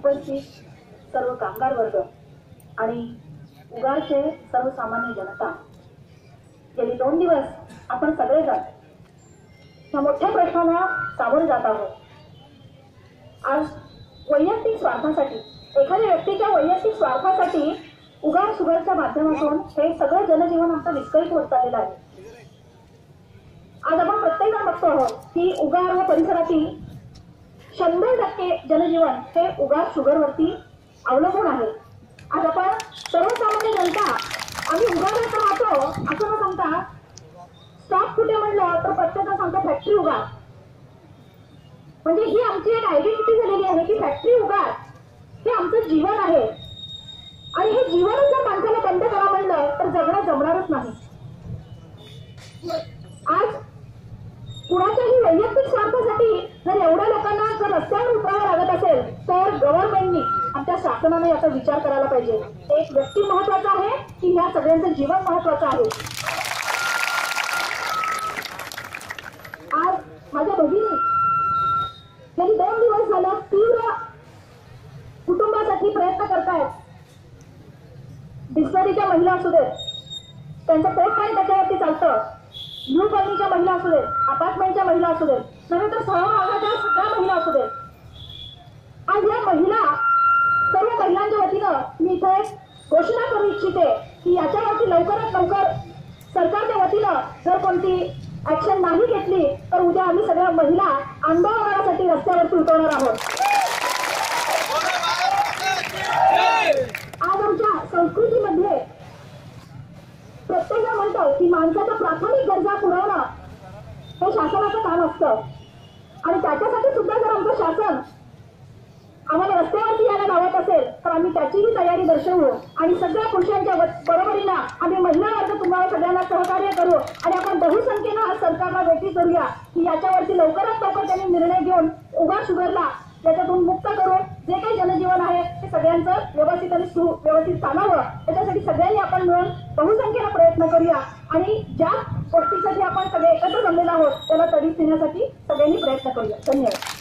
उपस्थित सर्व कामगार वर्ग आणि उगारचे सर्वसामान्य जनता, गेली 2 दिवस आपण सगळेजण ह्या मोठ्या प्रश्नांना सामोरे जात आहोत. आज वैयक्तिक स्वार्थासाठी, एखाद्या व्यक्तीच्या वैयक्तिक स्वार्थासाठी उगार सुगारच्या माध्यमातून हे सगळं जनजीवन आमचं विस्कळीत होत चाललेलं आहे. आज आपण प्रत्येकजण बघतो आहोत की उगार व परिसरातील 100% जनजीवन हे उगार शुगरवरती अवलंबून आहे. आज आपण सर्वसामान्य जनता आम्ही उगारात राहतो असं न सांगता स्टॉक कुठे म्हणलं तर प्रत्येकाला सांगतो फॅक्टरी उगार. म्हणजे ही आमची एक आयडेंटिटी झालेली आहे की फॅक्टरी उगार हे आमचं जीवन आहे आणि हे जीवनच जर माणसाला बंद करा म्हणलं तर जगणं जमणारच नाही. आज कुणाच्याही वैयक्तिक स्वार्थासाठी जर एवढ्या लोकांना जर रस्त्यावर उतरावं लागत असेल तर गव्हर्नमेंटनी आमच्या शासनाने याचा विचार करायला पाहिजे. एक व्यक्ती महत्वाचा आहे की ह्या सगळ्यांचं जीवन महत्वाचं आहे. आज माझ्या भगिनी गेली 2 दिवस झालं तीव्र कुटुंबासाठी प्रयत्न करतायत. डिस्टरीच्या महिला असू देत, त्यांचं पोट पाणी त्याच्यावरती चालतं, न्यू कॉलनीच्या महिला असू देत, अपार्टमेंटच्या महिला असू देत, नव्हे तर सहभागाच्या सगळ्या महिला असू देत. आज या महिला सर्व महिलांच्या वतीनं मी इथे घोषणा करू इच्छिते की याच्यावरती लवकरात लवकर सरकारच्या वतीनं जर कोणती ऍक्शन नाही घेतली तर उद्या आम्ही सगळ्या महिला आंदोलनासाठी रस्त्यावरती उतरणार आहोत. आज आमच्या संस्कृतीमध्ये प्रत्येकजण म्हणतो की माणसाच्या प्राथमिक गरजा पुरवणं हे शासनाचं काम असतं आणि त्याच्यासाठी सुद्धा जर आमचं शासन आम्हाला रस्त्यावरती यायला लावत असेल तर आम्ही त्याचीही तयारी दर्शवू आणि सगळ्या पुरुषांच्या बरोबरीला आम्ही महिला वर्ग तुम्हाला सगळ्यांना सहकार्य करू आणि आपण बहुसंख्येनं आज सरकारला भेटी करूया की याच्यावरती लवकरात लवकर त्यांनी निर्णय घेऊन उगार शुगरला त्याच्यातून मुक्त करू. जे काही जनजीवन आहे ते सगळ्यांचं व्यवस्थित आणि सुव्यवस्थित चालावं याच्यासाठी सगळ्यांनी आपण मिळून बहुसंख्येनं प्रयत्न करूया आणि ज्या गोष्टीसाठी आपण सगळे एकत्र जमलेलो आहोत त्याला तडीस देण्यासाठी सगळ्यांनी प्रयत्न करूया. धन्यवाद.